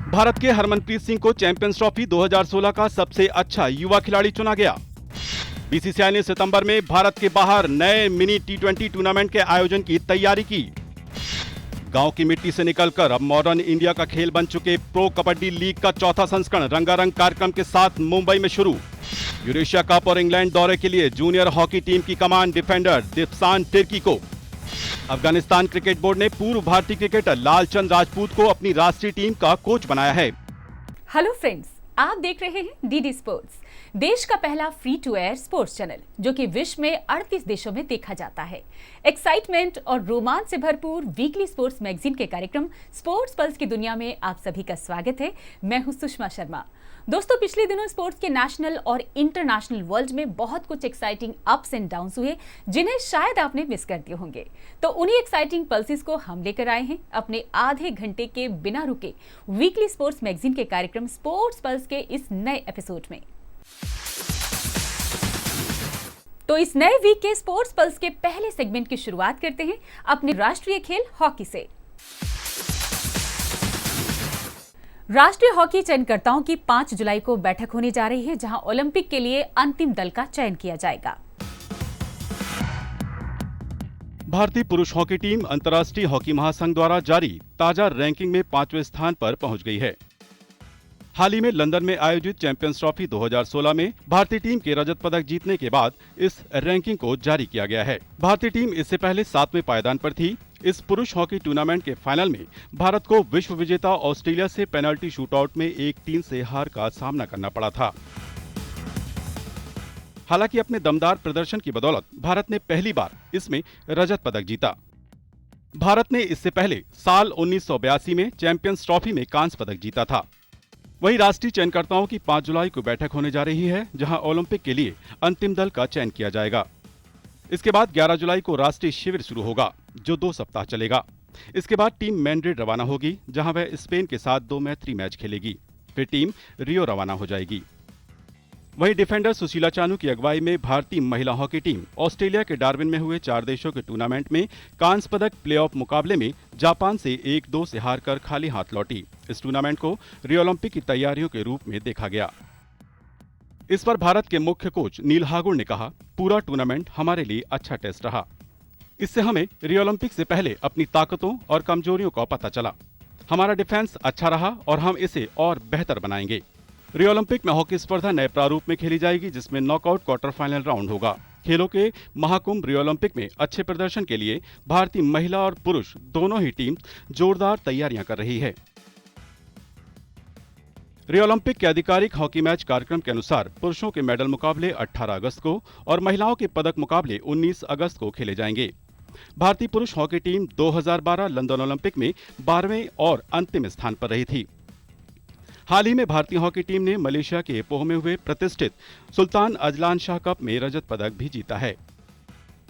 भारत के हरमनप्रीत सिंह को champions trophy 2016 का सबसे अच्छा युवा खिलाड़ी चुना गया। बीसीसीआई ने सितंबर में भारत के बाहर नए मिनी टी20 टूर्नामेंट के आयोजन की तैयारी की। गांव की मिट्टी से निकलकर अब मॉडर्न इंडिया का खेल बन चुके प्रो कबड्डी लीग का चौथा संस्करण रंगारंग कार्यक्रम के साथ मुंबई में शुरू। यूरेशिया कप और इंग्लैंड दौरे के लिए जूनियर हॉकी टीम की कमान डिफेंडर दीपसान तिर्की को। अफगानिस्तान क्रिकेट बोर्ड ने पूर्व भारतीय क्रिकेटर लालचंद राजपूत को अपनी राष्ट्रीय टीम का कोच बनाया है। हेलो फ्रेंड्स, आप देख रहे हैं डीडी स्पोर्ट्स, देश का पहला free to air sports channel जो कि विश्व में 38 देशों में देखा जाता है। एक्साइटमेंट और रोमांच से भरपूर वीकली स्पोर्ट्स मैगजीन के कार्यक्रम स्पोर्ट्स पल्स की दुनिया में आप सभी का स्वागत है। मैं हूं सुषमा शर्मा। दोस्तों, पिछले दिनों स्पोर्ट्स के नेशनल और इंटरनेशनल वर्ल्ड में बहुत कुछ एक्साइटिंग अप्स एंड डाउन्स हुए जिन्हें शायद आपने मिस कर दिए होंगे। तो उन्हीं एक्साइटिंग पल्सेस को हम लेकर आए हैं अपने आधे घंटे के बिना रुके वीकली स्पोर्ट्स मैगजीन के कार्यक्रम स्पोर्ट्स पल्स के इस नए एपिसोड में। तो इस नए वीक के स्पोर्ट्स पल्स के पहले सेगमेंट की शुरुआत करते हैं अपने राष्ट्रीय खेल हॉकी से। राष्ट्रीय हॉकी चयनकर्ताओं की 5 जुलाई को बैठक होने जा रही है, जहां ओलंपिक के लिए अंतिम दल का चयन किया जाएगा। भारतीय पुरुष हॉकी टीम अंतर्राष्ट्रीय हॉकी महासंघ द्वारा जारी ताजा रैंकिंग में 5वें स्थान पर पहुंच गई है। हाल ही में लंदन में आयोजित चैंपियंस ट्रॉफी 2016 में भारतीय टीम के रजत पदक जीतने के बाद इस रैंकिंग को जारी किया गया है। भारतीय टीम इससे पहले 7वें पायदान पर थी। इस पुरुष हॉकी टूर्नामेंट के फाइनल में भारत को विश्व विजेता ऑस्ट्रेलिया से पेनल्टी शूटआउट में 1-3 से हार का सामना करना पड़ा था। हालांकि अपने दमदार प्रदर्शन की बदौलत भारत ने पहली बार इसमें रजत पदक जीता। भारत ने इससे पहले साल 1982 में चैंपियंस ट्रॉफी में कांस्य पदक जीता था। वहीं राष्ट्रीय चयनकर्ताओं की 5 जुलाई को बैठक होने जा रही है, जहां ओलंपिक के लिए अंतिम दल का चयन किया जाएगा। इसके बाद 11 जुलाई को राष्ट्रीय शिविर शुरू होगा, जो 2 सप्ताह चलेगा। इसके बाद टीम मैड्रिड रवाना होगी, जहां वह स्पेन के साथ 2 मैत्री मैच खेलेगी। फिर टीम रियो रवाना हो जाएगी। वहीं डिफेंडर सुशीला चानू की अगुवाई में भारतीय महिला हॉकी टीम ऑस्ट्रेलिया के डार्विन में हुए 4 देशों के टूर्नामेंट में कांस्य पदक प्लेऑफ मुकाबले में जापान से 1-2 से हारकर खाली हाथ लौटी। इस टूर्नामेंट को रियो ओलंपिक की तैयारियों के रूप में देखा गया। इस पर भारत के मुख्य कोच नील हागुड़ ने कहा, पूरा टूर्नामेंट हमारे लिए अच्छा टेस्ट रहा। इससे हमें रियो ओलंपिक से पहले अपनी ताकतों और कमजोरियों का पता चला। हमारा डिफेंस अच्छा रहा और हम इसे और बेहतर बनाएंगे। रियो ओलंपिक में हॉकी स्पर्धा नए प्रारूप में खेली जाएगी, जिसमें नॉकआउट क्वार्टर फाइनल राउंड होगा। खेलों के महाकुंभ रियो ओलंपिक में अच्छे प्रदर्शन के लिए भारतीय महिला और पुरुष दोनों ही टीम जोरदार तैयारियां कर रही है। रियो ओलंपिक के आधिकारिक हॉकी मैच कार्यक्रम के अनुसार पुरुषों के मेडल मुकाबले 18 अगस्त को और महिलाओं के पदक मुकाबले 19 अगस्त को खेले जाएंगे। भारतीय पुरुष हॉकी टीम 2012 लंदन ओलंपिक में 12वें और अंतिम स्थान पर रही थी। हाल ही में भारतीय हॉकी टीम ने मलेशिया के पोह में हुए प्रतिष्ठित सुल्तान अजलान शाह कप में रजत पदक भी जीता है।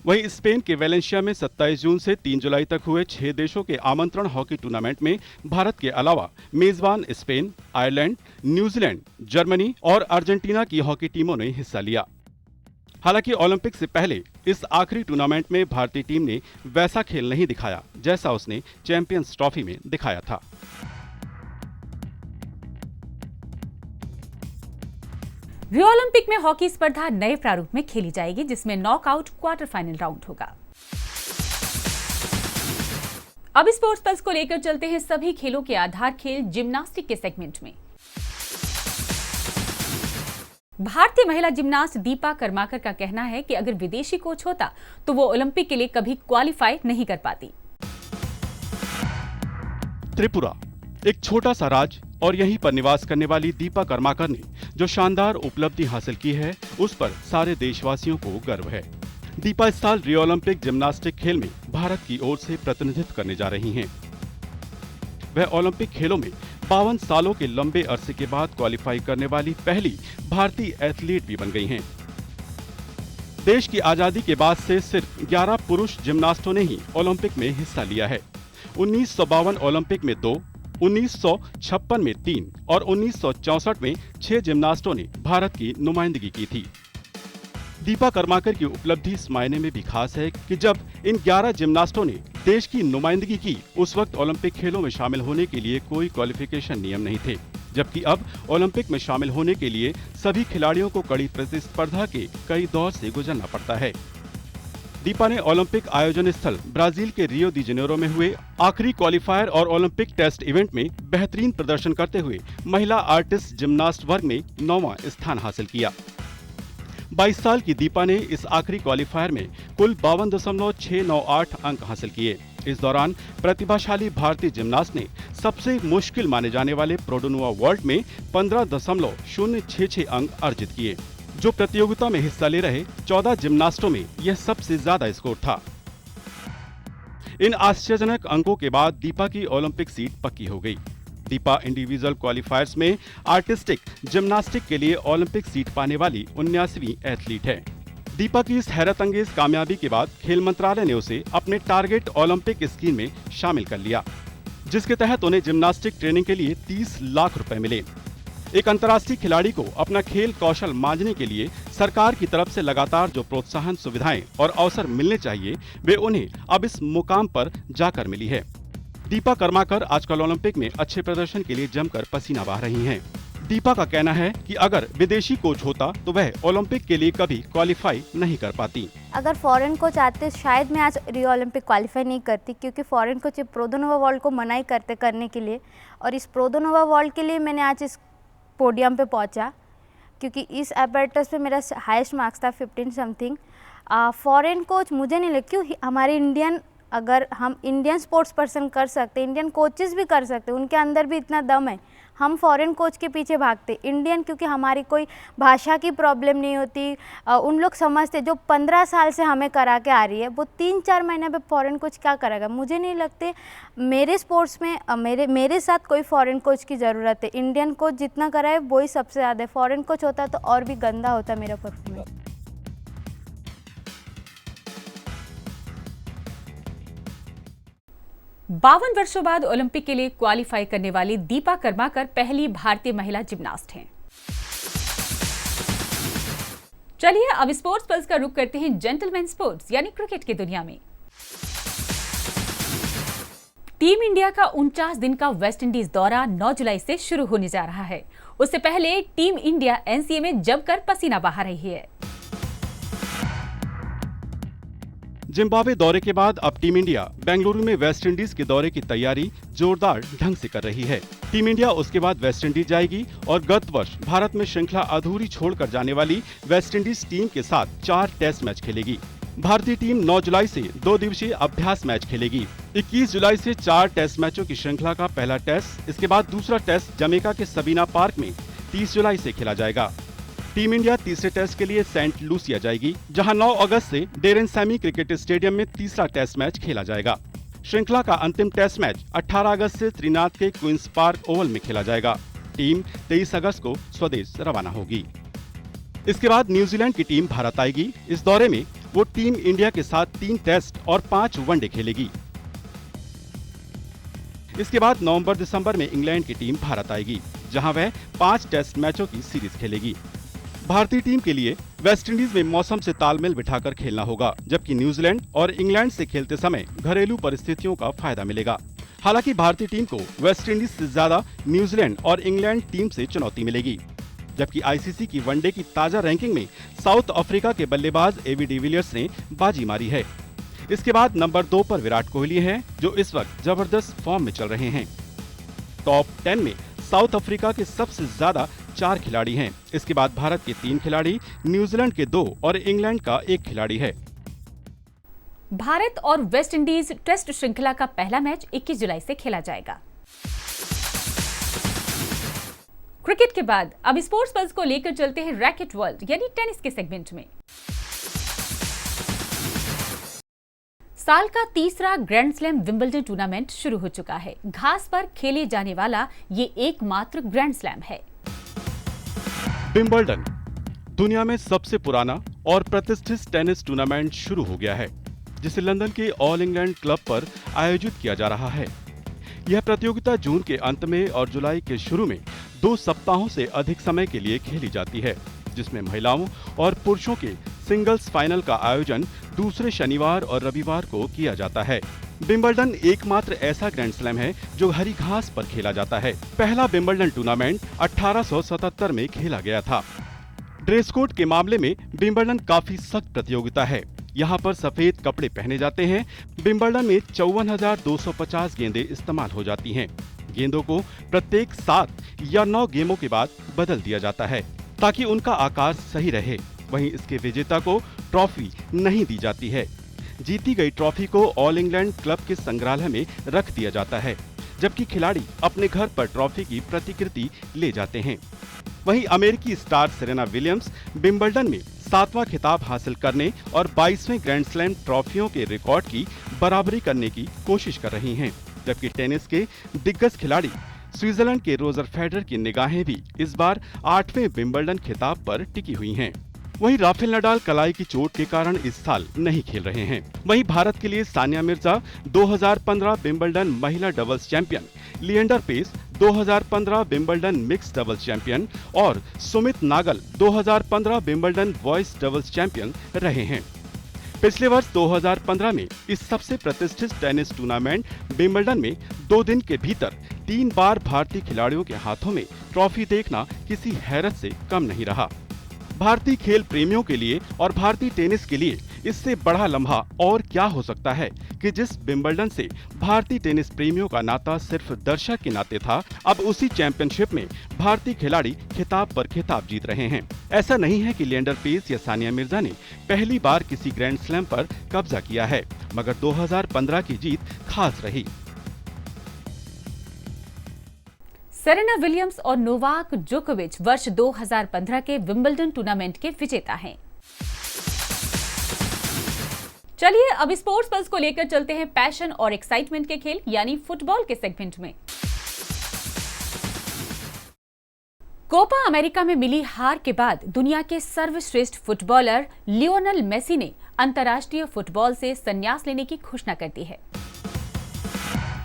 वहीं स्पेन के वेलेंशिया में 27 जून से 3 जुलाई तक हुए 6 देशों के आमंत्रण हॉकी टूर्नामेंट में भारत के अलावा मेजबान स्पेन, आयरलैंड, न्यूजीलैंड, जर्मनी और अर्जेंटीना की हॉकी टीमों ने हिस्सा लिया। हालांकि ओलंपिक से पहले इस आखिरी टूर्नामेंट में भारतीय टीम ने वैसा खेल नहीं दिखाया जैसा उसने चैंपियंस ट्रॉफी में दिखाया था। रियो ओलंपिक में हॉकी स्पर्धा नए प्रारूप में खेली जाएगी, जिसमें नॉकआउट क्वार्टर फाइनल राउंड होगा। अब स्पोर्ट्स पल्स को लेकर चलते हैं सभी खेलों के आधार खेल जिम्नास्टिक के सेगमेंट में। भारतीय महिला जिम्नास्ट दीपा कर्माकर का कहना है कि अगर विदेशी कोच होता तो वो ओलंपिक के लिए कभी क्वालिफाई नहीं कर पाती। त्रिपुरा एक छोटा सा राज्य और यहीं पर निवास करने वाली दीपा कर्माकर ने जो शानदार उपलब्धि हासिल की है, उस पर सारे देशवासियों को गर्व है। दीपा इस साल रियो ओलंपिक जिम्नास्टिक खेल में भारत की ओर से प्रतिनिधित्व करने जा रही हैं। वह ओलंपिक खेलों में 52 सालों के लंबे अरसे के बाद क्वालिफाई करने वाली पहली भारतीय एथलीट भी बन गई हैं। देश की आजादी के बाद से सिर्फ 11 पुरुष जिम्नास्टों ने ही ओलंपिक में हिस्सा लिया है। 1952 ओलंपिक में 2, 1956 में 3 और 1964 में 6 जिम्नास्टों ने भारत की नुमाइंदगी की थी। दीपा कर्माकर की उपलब्धि इस मायने में भी खास है कि जब इन 11 जिम्नास्टों ने देश की नुमाइंदगी की उस वक्त ओलंपिक खेलों में शामिल होने के लिए कोई क्वालिफिकेशन नियम नहीं थे, जबकि अब ओलंपिक में शामिल होने के लिए सभी खिलाड़ियों को कड़ी प्रतिस्पर्धा के कई दौर से गुजरना पड़ता है। दीपा ने ओलंपिक आयोजन स्थल ब्राजील के रियो दी जेनेरो में हुए आखिरी क्वालिफायर और ओलंपिक टेस्ट इवेंट में बेहतरीन प्रदर्शन करते हुए महिला आर्टिस्ट जिम्नास्ट वर्ग में 9वां स्थान हासिल किया। 22 साल की दीपा ने इस आखिरी क्वालिफायर में कुल 52.698 अंक हासिल किए। इस दौरान प्रतिभाशाली भारतीय जिम्नास्ट ने सबसे मुश्किल माने जाने वाले प्रोडोनुआ वॉल्ट में 15.066 अंक अर्जित किए, जो प्रतियोगिता में हिस्सा ले रहे 14 जिम्नास्टों में यह सबसे ज्यादा स्कोर था। इन आश्चर्यजनक अंकों के बाद दीपा की ओलंपिक सीट पक्की हो गई। दीपा इंडिविजुअल क्वालिफायर्स में आर्टिस्टिक जिम्नास्टिक के लिए ओलंपिक सीट पाने वाली 79वीं एथलीट है। दीपा की इस हैरत अंगेज कामयाबी के बाद खेल मंत्रालय ने उसे अपने टारगेट ओलंपिक स्कीम में शामिल कर लिया, जिसके तहत उन्हें जिम्नास्टिक ट्रेनिंग के लिए 30 लाख रुपए मिले। एक अंतर्राष्ट्रीय खिलाड़ी को अपना खेल कौशल मांझने के लिए सरकार की तरफ से लगातार जो प्रोत्साहन, सुविधाएं और अवसर मिलने चाहिए, वे उन्हें अब इस मुकाम पर जाकर मिली है। दीपा कर्माकर आजकल ओलंपिक में अच्छे प्रदर्शन के लिए जमकर पसीना बहा रही हैं। दीपा का कहना है कि अगर विदेशी कोच होता तो वह ओलंपिक के लिए कभी क्वालिफाई नहीं कर पाती। अगर फॉरेन कोच आते शायद मैं आज रियो ओलंपिक क्वालिफाई नहीं करती, क्योंकि फॉरेन कोच प्रोदोनोवा वर्ल्ड को मना ही करते करने के लिए, और इस प्रोदोनोवा वर्ल्ड के लिए मैंने आज इस पोडियम पे पहुंचा, क्योंकि इस एपेरेटस पे मेरा हाईएस्ट मार्क्स था 15 समथिंग। फॉरेन कोच मुझे नहीं लगे, क्यों हमारे इंडियन, अगर हम इंडियन स्पोर्ट्स पर्सन कर सकते, इंडियन कोचेस भी कर सकते, उनके अंदर भी इतना दम है, हम फॉरेन कोच के पीछे भागते। इंडियन, क्योंकि हमारी कोई भाषा की प्रॉब्लम नहीं होती, उन लोग समझते, जो 15 साल से हमें करा के आ रही है, वो 3-4 महीने पे फॉरेन कोच क्या करेगा। मुझे नहीं लगते मेरे स्पोर्ट्स में मेरे साथ कोई फॉरेन कोच की ज़रूरत है। इंडियन कोच जितना करा है वही सबसे ज़्यादा है। फॉरेन कोच होता तो और भी गंदा होता मेरा परफॉर्मेंस। 52 वर्षों बाद ओलंपिक के लिए क्वालिफाई करने वाली दीपा कर्माकर पहली भारतीय महिला जिम्नास्ट हैं। चलिए अब स्पोर्ट्स पल्स का रुख करते हैं जेंटलमैन स्पोर्ट्स यानी क्रिकेट की दुनिया में। टीम इंडिया का 49 दिन का वेस्टइंडीज दौरा 9 जुलाई से शुरू होने जा रहा है। उससे पहले टीम इंडिया एनसीए में जमकर पसीना बहा रही है। जिम्बाब्वे दौरे के बाद अब टीम इंडिया बेंगलुरु में वेस्टइंडीज के दौरे की तैयारी जोरदार ढंग से कर रही है। टीम इंडिया उसके बाद वेस्टइंडीज जाएगी और गत वर्ष भारत में श्रृंखला अधूरी छोड़कर जाने वाली वेस्टइंडीज टीम के साथ 4 टेस्ट मैच खेलेगी। भारतीय टीम 9 जुलाई से 2 दिवसीय अभ्यास मैच खेलेगी। 21 जुलाई से 4 टेस्ट मैचों की श्रृंखला का पहला टेस्ट, इसके बाद दूसरा टेस्ट जमैका के सबीना पार्क में 30 जुलाई से खेला जाएगा। टीम इंडिया तीसरे टेस्ट के लिए सेंट लूसिया जाएगी, जहां 9 अगस्त से डेरेन सैमी क्रिकेट स्टेडियम में तीसरा टेस्ट मैच खेला जाएगा। श्रृंखला का अंतिम टेस्ट मैच 18 अगस्त से त्रिनाथ के क्वींस पार्क ओवल में खेला जाएगा। टीम 23 अगस्त को स्वदेश रवाना होगी। इसके बाद न्यूजीलैंड की टीम भारत आएगी। इस दौरे में वो टीम इंडिया के साथ 3 टेस्ट और 5 वनडे खेलेगी। इसके बाद नवंबर-दिसंबर में इंग्लैंड की टीम भारत आएगी, जहां वह 5 टेस्ट मैचों की सीरीज खेलेगी। भारतीय टीम के लिए वेस्टइंडीज में मौसम से तालमेल बिठाकर खेलना होगा, जबकि न्यूजीलैंड और इंग्लैंड से खेलते समय घरेलू परिस्थितियों का फायदा मिलेगा। हालांकि भारतीय टीम को वेस्टइंडीज से ज्यादा न्यूजीलैंड और इंग्लैंड टीम से चुनौती मिलेगी, जबकि आईसीसी की वनडे की ताजा रैंकिंग में साउथ अफ्रीका के बल्लेबाज एबी डिविलियर्स ने बाजी मारी है। इसके बाद नंबर 2 पर विराट कोहली हैं, जो इस वक्त जबरदस्त फॉर्म में चल रहे हैं। टॉप 10 में साउथ अफ्रीका के सबसे ज्यादा 4 खिलाड़ी हैं। इसके बाद भारत के 3 खिलाड़ी, न्यूजीलैंड के 2 और इंग्लैंड का 1 खिलाड़ी है। भारत और वेस्टइंडीज टेस्ट श्रृंखला का पहला मैच 21 जुलाई से खेला जाएगा। क्रिकेट के बाद अब स्पोर्ट्स पल्स को लेकर चलते हैं रैकेट वर्ल्ड यानी टेनिस के सेगमेंट में। साल का तीसरा ग्रैंड स्लैम विंबलडन टूर्नामेंट शुरू हो चुका है। घास पर खेले जाने वाला ये एकमात्र ग्रैंड स्लैम है। विंबलडन दुनिया में सबसे पुराना और प्रतिष्ठित टेनिस टूर्नामेंट शुरू हो गया है, जिसे लंदन के ऑल इंग्लैंड क्लब पर आयोजित किया जा रहा है। यह प्रतियोगिता जून के अंत में और जुलाई के शुरू में 2 सप्ताहों से अधिक समय के लिए खेली जाती है, जिसमें महिलाओं और पुरुषों के सिंगल्स फाइनल का आयोजन दूसरे शनिवार और रविवार को किया जाता है। विंबलडन एकमात्र ऐसा ग्रैंड स्लैम है जो हरी घास पर खेला जाता है। पहला विंबलडन टूर्नामेंट 1877 में खेला गया था। ड्रेस कोड के मामले में विंबलडन काफी सख्त प्रतियोगिता है। यहाँ पर सफेद कपड़े पहने जाते हैं। विंबलडन में 54,250 गेंदें इस्तेमाल हो जाती हैं। गेंदों को प्रत्येक 7 या 9 गेमों के बाद बदल दिया जाता है ताकि उनका आकार सही रहे। वहीं इसके विजेता को ट्रॉफी नहीं दी जाती है। जीती गई ट्रॉफी को ऑल इंग्लैंड क्लब के संग्रहालय में रख दिया जाता है, जबकि खिलाड़ी अपने घर पर ट्रॉफी की प्रतिकृति ले जाते हैं। वहीं अमेरिकी स्टार सेरेना विलियम्स विंबलडन में 7वां खिताब हासिल करने और 22वें ग्रैंड स्लैम ट्रॉफियों के रिकॉर्ड की बराबरी करने की कोशिश कर रही हैं, जबकि टेनिस के दिग्गज खिलाड़ी स्विट्जरलैंड के रोजर फेडरर की निगाहें भी इस बार 8वें विंबलडन खिताब पर टिकी हुई हैं। वहीं राफेल नडाल कलाई की चोट के कारण इस साल नहीं खेल रहे हैं। वहीं भारत के लिए सानिया मिर्जा 2015 विंबलडन महिला doubles champion, Leander Paes 2015 Wimbledon mixed doubles champion और Sumit Nagal 2015 Wimbledon boys doubles champion रहे हैं। पिछले वर्ष 2015 में इस सबसे प्रतिष्ठित टेनिस टूर्नामेंट विंबलडन में 2 दिन के भीतर 3 बार भारतीय खिलाड़ियों के हाथों में ट्रॉफी देखना किसी हैरत से कम नहीं रहा। भारतीय खेल प्रेमियों के लिए और भारतीय टेनिस के लिए इससे बड़ा लम्हा और क्या हो सकता है कि जिस विंबलडन से भारतीय टेनिस प्रेमियों का नाता सिर्फ दर्शक के नाते था, अब उसी चैंपियनशिप में भारतीय खिलाड़ी खिताब पर खिताब जीत रहे हैं। ऐसा नहीं है कि लिएंडर पेस या सानिया मिर्जा ने पहली बार किसी ग्रैंड स्लैम पर कब्जा किया है, मगर 2015 की जीत खास रही। सेरेना विलियम्स और नोवाक जोकोविच वर्ष 2015 के विंबलडन टूर्नामेंट के विजेता हैं। चलिए अब स्पोर्ट्स पल्स को लेकर चलते हैं पैशन और एक्साइटमेंट के खेल यानी फुटबॉल के सेगमेंट में। कोपा अमेरिका में मिली हार के बाद दुनिया के सर्वश्रेष्ठ फुटबॉलर लियोनेल मेसी ने अंतर्राष्ट्रीय फुटबॉल से संन्यास लेने की घोषणा कर दी है।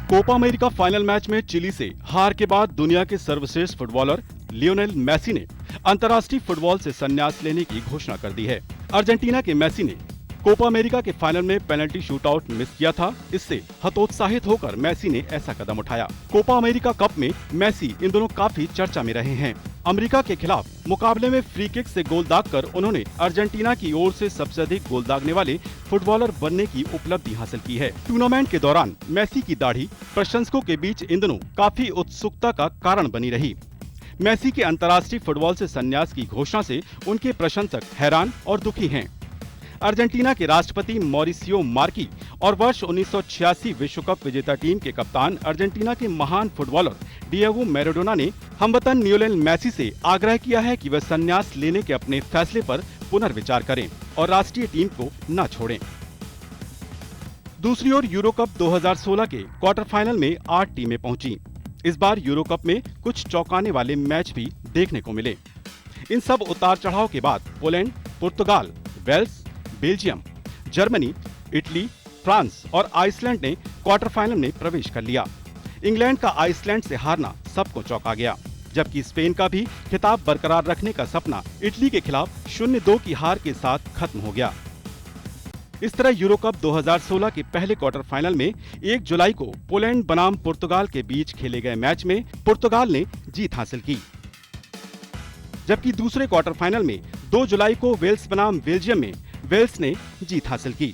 कोपा अमेरिका फाइनल मैच में चिली से हार के बाद दुनिया के सर्वश्रेष्ठ फुटबॉलर लियोनेल मेसी ने अंतर्राष्ट्रीय फुटबॉल से संन्यास लेने की घोषणा कर दी है। अर्जेंटीना के मेसी ने कोपा अमेरिका के फाइनल में पेनल्टी शूटआउट मिस किया था। इससे हतोत्साहित होकर मेसी ने ऐसा कदम उठाया। कोपा अमेरिका कप में मेसी इन दोनों काफी चर्चा में रहे हैं। अमेरिका के खिलाफ मुकाबले में फ्री किक से गोल दागकर उन्होंने अर्जेंटीना की ओर से सबसे अधिक गोल दागने वाले फुटबॉलर बनने की उपलब्धि हासिल की है। टूर्नामेंट के दौरान मेसी की दाढ़ी प्रशंसकों के बीच इन दिनों काफी उत्सुकता का कारण बनी रही। मेसी के अंतर्राष्ट्रीय फुटबॉल से संन्यास की घोषणा से उनके प्रशंसक हैरान और दुखी हैं। अर्जेंटीना के राष्ट्रपति मॉरिसियो मार्की और वर्ष 1986 विश्व कप विजेता टीम के कप्तान अर्जेंटीना के महान फुटबॉलर डिएगो मैराडोना ने हमवतन लियोनेल मेसी से आग्रह किया है कि वह संन्यास लेने के अपने फैसले पर पुनर्विचार करें और राष्ट्रीय टीम को न छोड़ें। दूसरी ओर यूरो कप 2016 के क्वार्टर फाइनल में 8 टीमें पहुंची। इस बार यूरो कप में कुछ चौंकाने वाले मैच भी देखने को मिले। इन सब उतार चढ़ाव के बाद Poland, Portugal, Wales, Belgium, Germany, Italy, France और आइसलैंड ने क्वार्टर फाइनल में प्रवेश कर लिया। इंग्लैंड का आइसलैंड से हारना सबको चौंका गया, जबकि स्पेन का भी खिताब बरकरार रखने का सपना इटली के खिलाफ 0-2 की हार के साथ खत्म हो गया। इस तरह यूरो कप 2016 के पहले क्वार्टर फाइनल में 1 जुलाई को पोलैंड बनाम पुर्तगाल के बीच खेले गए मैच में पुर्तगाल ने जीत हासिल की, जबकि दूसरे क्वार्टर फाइनल में 2 जुलाई को वेल्स बनाम बेल्जियम में वेल्स ने जीत हासिल की।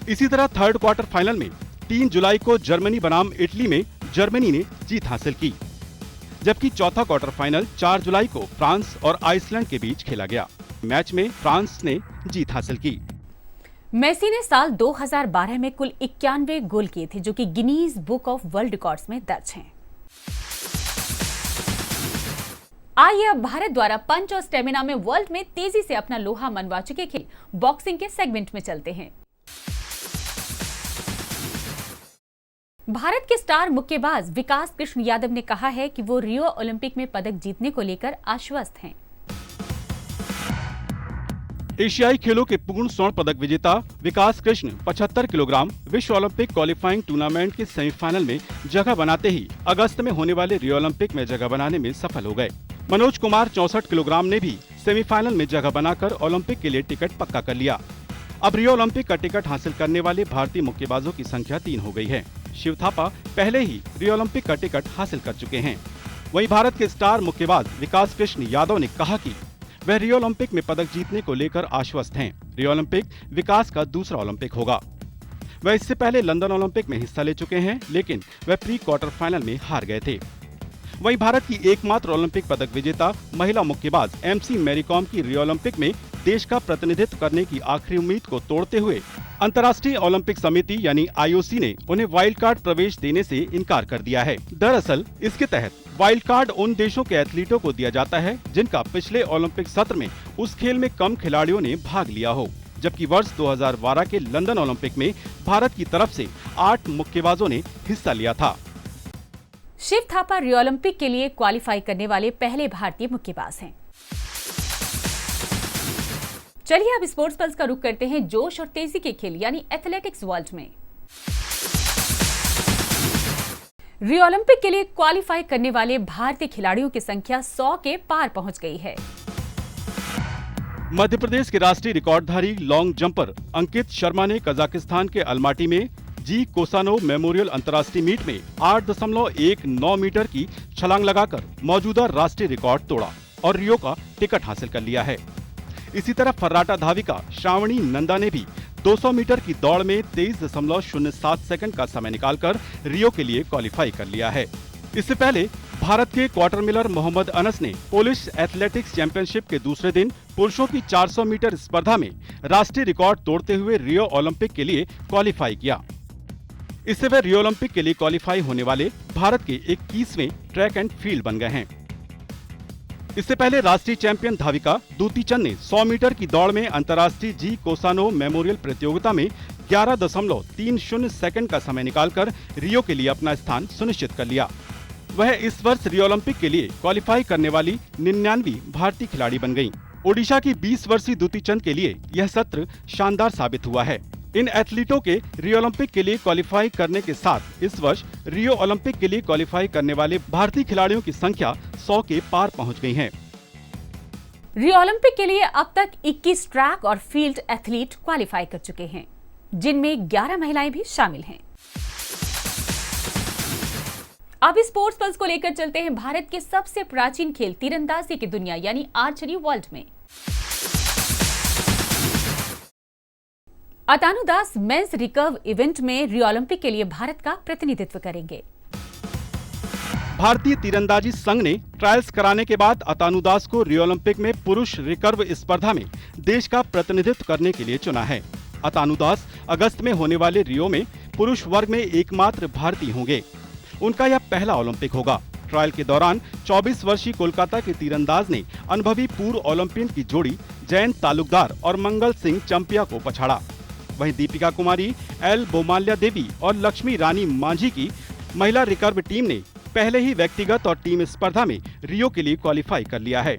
इसी तरह थर्ड क्वार्टर फाइनल में 3 जुलाई को जर्मनी बनाम इटली में जर्मनी ने जीत हासिल की, जबकि चौथा क्वार्टर फाइनल 4 जुलाई को फ्रांस और आइसलैंड के बीच खेला गया। मैच में फ्रांस ने जीत हासिल की। मेसी ने साल 2012 में कुल 91 गोल किए थे, जो कि Guinness book of world records में दर्ज हैं। आइए अब भारत द्वारा पंच और स्टेमिना में वर्ल्ड में तेजी से अपना लोहा मनवा चुके खेल बॉक्सिंग के सेगमेंट में चलते हैं। भारत के स्टार मुक्केबाज विकास कृष्ण यादव ने कहा है कि वो रियो ओलंपिक में पदक जीतने को लेकर आश्वस्त हैं। एशियाई खेलों के पूर्ण स्वर्ण पदक विजेता विकास कृष्ण 75 किलोग्राम विश्व ओलंपिक क्वालिफाइंग टूर्नामेंट के सेमीफाइनल में जगह बनाते ही अगस्त में होने वाले रियो ओलंपिक में जगह बनाने में सफल हो गए। मनोज कुमार 64 किलोग्राम ने भी सेमीफाइनल में जगह बनाकर ओलंपिक के लिए टिकट पक्का कर लिया। अब रियो ओलंपिक का टिकट हासिल करने वाले भारतीय मुक्केबाजों की संख्या 3 हो गई है। शिव थापा पहले ही रियो ओलंपिक का टिकट हासिल कर चुके हैं। वहीं भारत के स्टार मुक्केबाज विकास कृष्ण यादव ने कहा कि वह रियो ओलंपिक में पदक जीतने को लेकर आश्वस्त हैं। रियो ओलंपिक विकास का दूसरा ओलंपिक होगा। वह इससे पहले लंदन ओलंपिक में हिस्सा ले चुके हैं, लेकिन वह प्री क्वार्टर फाइनल में हार गए थे। वहीं भारत की एकमात्र ओलंपिक पदक विजेता महिला मुक्केबाज MC मैरी कॉम की रियो ओलंपिक में देश का प्रतिनिधित्व करने की आखिरी उम्मीद को तोड़ते हुए अंतर्राष्ट्रीय ओलंपिक समिति यानी IOC ने उन्हें वाइल्ड कार्ड प्रवेश देने से इनकार कर दिया है। दरअसल इसके तहत वाइल्ड कार्ड उन देशों के एथलीटों को दिया जाता है जिनका पिछले ओलंपिक सत्र में उस खेल में कम खिलाड़ियों ने भाग लिया हो, जबकि वर्ष 2012 के लंदन ओलंपिक में भारत की तरफ से 8 मुक्केबाजों ने हिस्सा लिया था। शिव थापा रियो ओलंपिक के लिए क्वालिफाई करने वाले पहले भारतीय मुक्केबाज हैं। चलिए अब स्पोर्ट्स पल्स का रुख करते हैं जोश और तेजी के खेल यानी एथलेटिक्स वर्ल्ड में। रियो ओलंपिक के लिए क्वालिफाई करने वाले भारतीय खिलाड़ियों की संख्या 100 के पार पहुंच गई है। मध्य प्रदेश के राष्ट्रीय रिकॉर्डधारी लॉन्ग जंपर अंकित शर्मा ने कजाकिस्तान के अलमाटी में जी कोसानोव मेमोरियल अंतर्राष्ट्रीय मीट में 8.19 मीटर की छलांग लगाकर मौजूदा राष्ट्रीय रिकॉर्ड तोड़ा और रियो का टिकट हासिल कर लिया है। इसी तरह फर्राटा धाविका श्रावणी नंदा ने भी 200 मीटर की दौड़ में 23.07 सेकंड का समय निकालकर रियो के लिए क्वालिफाई कर लिया है। इससे पहले भारत के क्वार्टर मिलर मोहम्मद अनस ने पोलिश एथलेटिक्स चैंपियनशिप के दूसरे दिन पुरुषों की 400 मीटर स्पर्धा में राष्ट्रीय रिकॉर्ड तोड़ते हुए रियो ओलंपिक के लिए क्वालिफाई किया। इससे वे रियो ओलंपिक के लिए क्वालिफाई होने वाले भारत के 21वें ट्रैक एंड फील्ड बन गए हैं। इससे पहले राष्ट्रीय चैंपियन धाविका दूती चंद ने 100 मीटर की दौड़ में अंतर्राष्ट्रीय जी कोसानोव मेमोरियल प्रतियोगिता में 11.30 सेकंड का समय निकालकर रियो के लिए अपना स्थान सुनिश्चित कर लिया। वह इस वर्ष रियो ओलंपिक के लिए क्वालिफाई करने वाली 99वीं भारतीय खिलाड़ी बन गयीं। ओडिशा की 20 वर्षीय दूती चंद के लिए यह सत्र शानदार साबित हुआ है। इन एथलीटों के रियो ओलंपिक के लिए क्वालिफाई करने के साथ इस वर्ष रियो ओलंपिक के लिए क्वालिफाई करने वाले भारतीय खिलाड़ियों की संख्या 100 के पार पहुंच गई है। रियो ओलंपिक के लिए अब तक 21 ट्रैक और फील्ड एथलीट क्वालिफाई कर चुके हैं, जिनमें 11 महिलाएं भी शामिल हैं। अब स्पोर्ट्स पल्स को लेकर चलते हैं भारत के सबसे प्राचीन खेल तीरंदाजी की दुनिया यानी आर्चरी वर्ल्ड में। अतानु दास मेंस रिकर्व इवेंट में रियो ओलंपिक के लिए भारत का प्रतिनिधित्व करेंगे। भारतीय तीरंदाजी संघ ने ट्रायल्स कराने के बाद अतानु दास को रियो ओलंपिक में पुरुष रिकर्व स्पर्धा में देश का प्रतिनिधित्व करने के लिए चुना है। अतानु दास अगस्त में होने वाले रियो में पुरुष वर्ग में एकमात्र भारतीय होंगे। उनका यह पहला ओलंपिक होगा। ट्रायल के दौरान 24 वर्षीय कोलकाता के तीरंदाज ने अनुभवी पूर्व ओलंपियन की जोड़ी जयंत तालुकदार और मंगल सिंह चंपिया को पछाड़ा। वहीं दीपिका कुमारी, एल बोमाल्या देवी और लक्ष्मी रानी मांझी की महिला रिकर्व टीम ने पहले ही व्यक्तिगत और टीम स्पर्धा में रियो के लिए क्वालिफाई कर लिया है।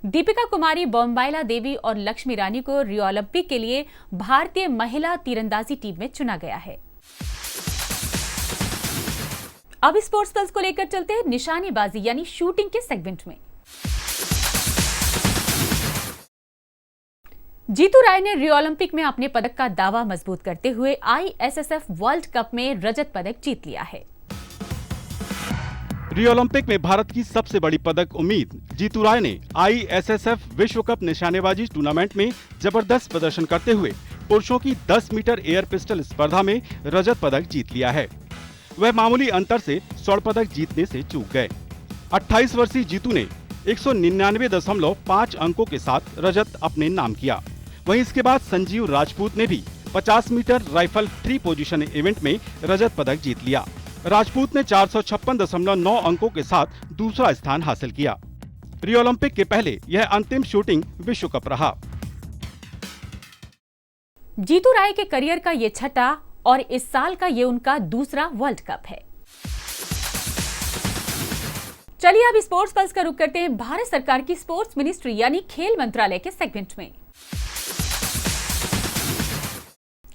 दीपिका कुमारी, बोम्बाइला देवी और लक्ष्मी रानी को रियो ओलंपिक के लिए भारतीय महिला तीरंदाजी टीम में चुना गया है। अब स्पोर्ट्स पल्स को लेकर चलते हैं निशानेबाजी यानी शूटिंग के सेगमेंट में। जीतू राय ने रियो ओलंपिक में अपने पदक का दावा मजबूत करते हुए ISSF वर्ल्ड कप में रजत पदक जीत लिया है। रियो ओलंपिक में भारत की सबसे बड़ी पदक उम्मीद जीतू राय ने ISSF विश्व कप निशानेबाजी टूर्नामेंट में जबरदस्त प्रदर्शन करते हुए पुरुषों की 10 मीटर एयर पिस्टल स्पर्धा में रजत पदक जीत लिया है। वह मामूली अंतर से स्वर्ण पदक जीतने से चूक गए। 28 वर्षीय जीतू ने 199.5 अंकों के साथ रजत अपने नाम किया। वहीं इसके बाद संजीव राजपूत ने भी 50 मीटर राइफल 3 पोजीशन इवेंट में रजत पदक जीत लिया। राजपूत ने 456.9 अंकों के साथ दूसरा स्थान हासिल किया। रियो ओलंपिक के पहले यह अंतिम शूटिंग विश्व कप रहा। जीतू राय के करियर का ये छठा और इस साल का ये उनका दूसरा वर्ल्ड कप है। चलिए अब स्पोर्ट्स पल्स का रुख करते हैं भारत सरकार की स्पोर्ट्स मिनिस्ट्री यानी खेल मंत्रालय के सेगमेंट में।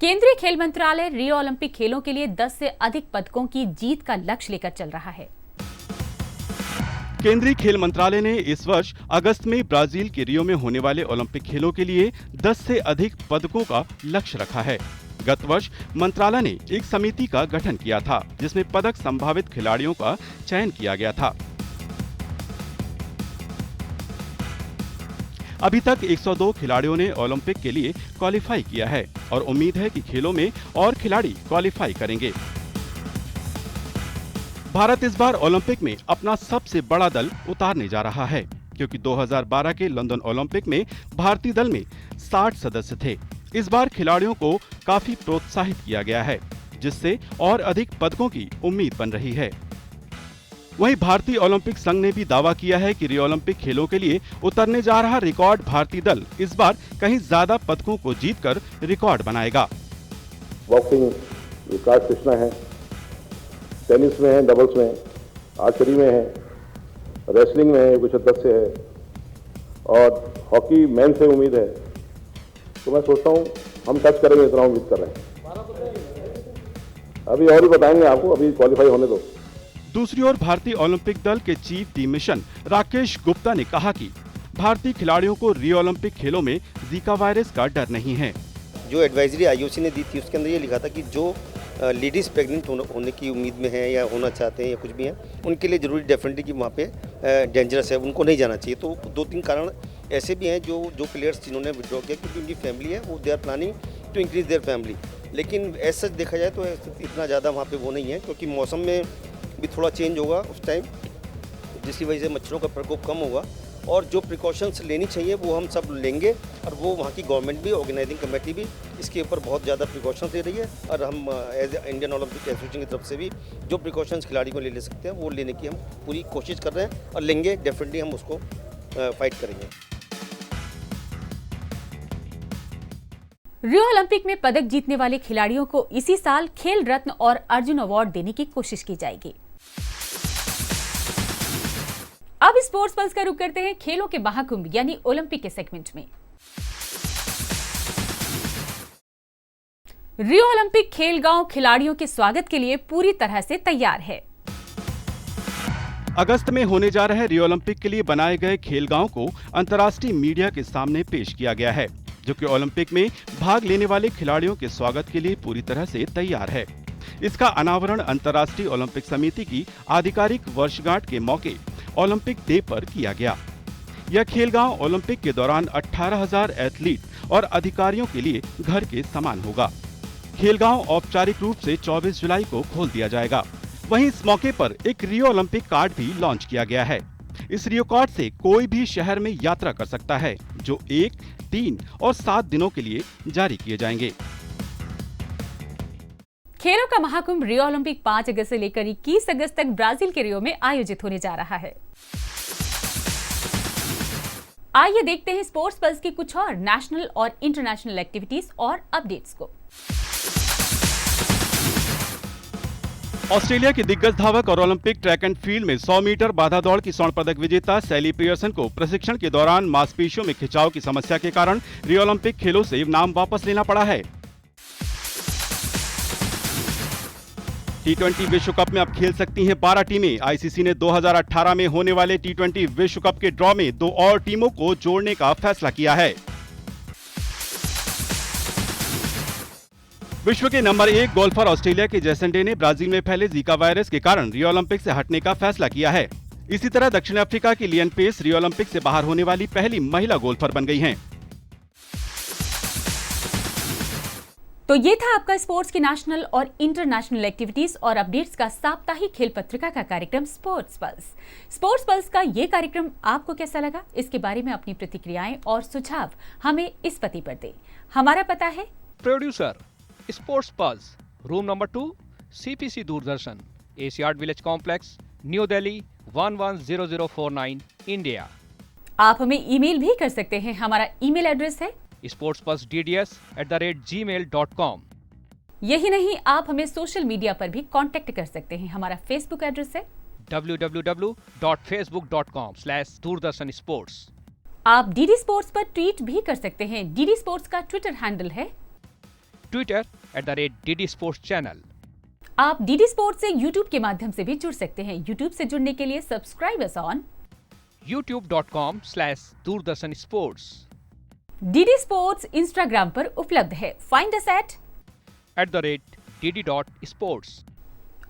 केंद्रीय खेल मंत्रालय रियो ओलंपिक खेलों के लिए 10 से अधिक पदकों की जीत का लक्ष्य लेकर चल रहा है। केंद्रीय खेल मंत्रालय ने इस वर्ष अगस्त में ब्राजील के रियो में होने वाले ओलंपिक खेलों के लिए 10 से अधिक पदकों का लक्ष्य रखा है। गत वर्ष मंत्रालय ने एक समिति का गठन किया था, जिसमें पदक संभावित खिलाड़ियों का चयन किया गया था। अभी तक 102 खिलाड़ियों ने ओलंपिक के लिए क्वालिफाई किया है और उम्मीद है कि खेलों में और खिलाड़ी क्वालिफाई करेंगे। भारत इस बार ओलंपिक में अपना सबसे बड़ा दल उतारने जा रहा है, क्योंकि 2012 के लंदन ओलंपिक में भारतीय दल में 60 सदस्य थे। इस बार खिलाड़ियों को काफी प्रोत्साहित किया गया है, जिससे और अधिक पदकों की उम्मीद बन रही है। वहीं भारतीय ओलंपिक संघ ने भी दावा किया है कि रियो ओलंपिक खेलों के लिए उतरने जा रहा रिकॉर्ड भारतीय दल इस बार कहीं ज्यादा पदकों को जीतकर रिकॉर्ड बनाएगा। बॉक्सिंग विकास कृष्णा है, टेनिस में है, डबल्स में, आर्चरी में है, रेसलिंग में है, कुछ सदस्य है और हॉकी मैन से उम्मीद है। तो मैं सोचता हूँ हम टच करेंगे, इतना उम्मीद कर रहे हैं। अभी और भी बताएंगे आपको, अभी क्वालिफाई होने दो। दूसरी ओर भारतीय ओलंपिक दल के chief team mission Rakesh Gupta ने कहा कि भारतीय खिलाड़ियों को रियो ओलंपिक खेलों में जीका वायरस का डर नहीं है। जो एडवाइजरी आईओसी ने दी थी उसके अंदर ये लिखा था कि जो लेडीज प्रेग्नेंट होने की उम्मीद में है या होना चाहते हैं या कुछ भी हैं, उनके लिए जरूरी डेफिनेटली कि वहाँ पे डेंजरस है, उनको नहीं जाना चाहिए। तो 2-3 कारण ऐसे भी हैं जो प्लेयर्स जिन्होंने विड्रॉ किया क्योंकि उनकी फैमिली है, वो they are planning to increase their family. लेकिन ऐसा देखा जाए तो इतना ज़्यादा वहाँ पे वो नहीं है, क्योंकि मौसम में भी थोड़ा चेंज होगा उस टाइम, जिसकी वजह से मच्छरों का प्रकोप कम होगा और जो प्रिकॉशंस लेनी चाहिए वो हम सब लेंगे। और वो वहाँ की गवर्नमेंट भी, ऑर्गेनाइजिंग कमेटी भी इसके ऊपर बहुत ज़्यादा प्रिकॉशंस ले रही है और हम एज इंडियन ओलंपिक एसोसिएशन की तरफ से भी जो प्रिकॉशंस खिलाड़ी को ले सकते हैं वो लेने की हम पूरी कोशिश कर रहे हैं और लेंगे। डेफिनेटली हम उसको फाइट करेंगे। रियो ओलंपिक में पदक जीतने वाले खिलाड़ियों को इसी साल खेल रत्न और अर्जुन अवार्ड देने की कोशिश की जाएगी। अब स्पोर्ट्स पल्स का रुख करते हैं खेलों के महाकुंभ यानी ओलंपिक के सेगमेंट में। रियो ओलंपिक खेल गांव खिलाड़ियों के स्वागत के लिए पूरी तरह से तैयार है। अगस्त में होने जा रहे रियो ओलंपिक के लिए बनाए गए खेल गांव को अंतर्राष्ट्रीय मीडिया के सामने पेश किया गया है, जो कि ओलंपिक में भाग लेने वाले खिलाड़ियों के स्वागत के लिए पूरी तरह से तैयार है। इसका अनावरण अंतर्राष्ट्रीय ओलंपिक समिति की आधिकारिक वर्षगांठ के मौके ओलंपिक डे पर किया गया। यह खेल गांव ओलंपिक के दौरान 18,000 एथलीट और अधिकारियों के लिए घर के समान होगा। खेल गांव औपचारिक रूप से 24 जुलाई को खोल दिया जाएगा। वहीं इस मौके पर एक रियो ओलंपिक कार्ड भी लॉन्च किया गया है। इस रियो कार्ड से कोई भी शहर में यात्रा कर सकता है, जो 1, 3 और 7 दिनों के लिए जारी किए जाएंगे। खेलों का महाकुंभ रियो ओलंपिक 5 अगस्त से लेकर 21 अगस्त तक ब्राजील के रियो में आयोजित होने जा रहा है। आइए देखते हैं स्पोर्ट्स पल्स की कुछ और नेशनल और इंटरनेशनल एक्टिविटीज और अपडेट्स को। ऑस्ट्रेलिया की दिग्गज धावक और ओलंपिक ट्रैक एंड फील्ड में 100 मीटर बाधा दौड़ की स्वर्ण पदक विजेता सैली पियर्सन को प्रशिक्षण के दौरान मांसपेशियों में खिंचाव की समस्या के कारण रियो ओलंपिक खेलों से नाम वापस लेना पड़ा है। T20 विश्व कप में अब खेल सकती हैं 12 टीमें। आईसीसी ने 2018 में होने वाले T20 विश्व कप के ड्रॉ में 2 और टीमों को जोड़ने का फैसला किया है। विश्व के नंबर 1 गोल्फर ऑस्ट्रेलिया के जेसन डे ने ब्राजील में फैले जीका वायरस के कारण रियो ओलंपिक से हटने का फैसला किया है। इसी तरह दक्षिण अफ्रीका की लियन पेस रियो ओलंपिक से बाहर होने वाली पहली महिला गोल्फर बन गई हैं। तो ये था आपका स्पोर्ट्स की नेशनल और इंटरनेशनल एक्टिविटीज और अपडेट्स का साप्ताहिक खेल पत्रिका का कार्यक्रम स्पोर्ट्स पल्स। स्पोर्ट्स पल्स का ये कार्यक्रम आपको कैसा लगा, इसके बारे में अपनी प्रतिक्रियाएं और सुझाव हमें इस पते पर दें। हमारा पता है producer sports pulse, room number 2, CPC Doordarshan, Asiad village complex, new Delhi 110049, India. आप हमें ईमेल भी कर सकते हैं। हमारा ईमेल एड्रेस है sportspulsdds@gmail.com। यही नहीं, आप हमें सोशल मीडिया पर भी कांटेक्ट कर सकते हैं। हमारा फेसबुक एड्रेस है www.facebook.com/दूरदर्शन-sports। आप डीडी स्पोर्ट्स पर ट्वीट भी कर सकते हैं। डीडी स्पोर्ट्स का ट्विटर हैंडल है Twitter @DD Sports Channel। आप डीडी स्पोर्ट्स से यूट्यूब के माध्यम से भी जुड़ सकते हैं। यूट्यूब से जुड़ने के लिए subscribe us on youtube.com/Doordarshan Sports। DD sports Instagram पर उपलब्ध है। Find us at @dd.sports।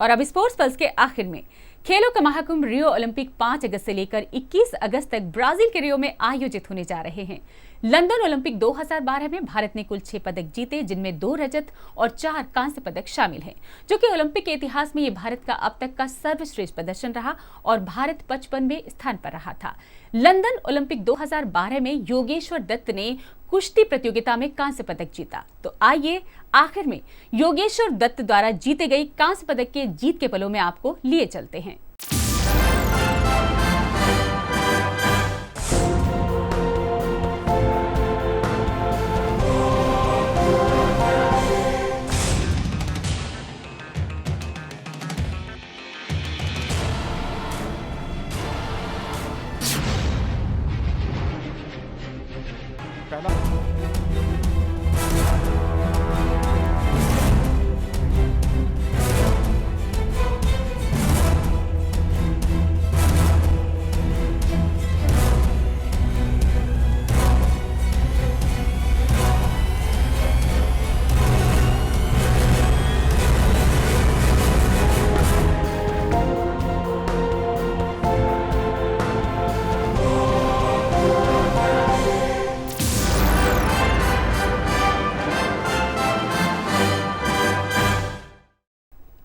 और अब स्पोर्ट्स पल्स के आखिर में खेलों का महाकुंभ रियो ओलंपिक 5 अगस्त से लेकर 21 अगस्त तक ब्राजील के रियो में आयोजित होने जा रहे हैं। लंदन ओलंपिक 2012 में भारत ने कुल 6 पदक जीते, जिनमें 2 रजत और 4 कांस्य पदक शामिल हैं, जो कि ओलंपिक के इतिहास में ये भारत का अब तक का सर्वश्रेष्ठ प्रदर्शन रहा और भारत 55वें स्थान पर रहा था। लंदन ओलंपिक 2012 में योगेश्वर दत्त ने कुश्ती प्रतियोगिता में कांस्य पदक जीता। तो आइए आखिर में योगेश्वर दत्त द्वारा जीते गई कांस्य पदक के जीत के पलों में आपको लिए चलते हैं।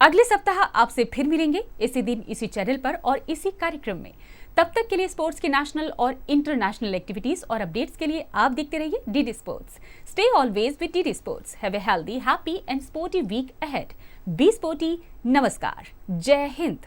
अगले सप्ताह आपसे फिर मिलेंगे इसी दिन इसी चैनल पर और इसी कार्यक्रम में। तब तक के लिए स्पोर्ट्स की नेशनल और इंटरनेशनल एक्टिविटीज और अपडेट्स के लिए आप देखते रहिए DD sports. Stay always with DD sports. Have a healthy, happy and sporty week ahead. Be sporty. नमस्कार। जय हिंद।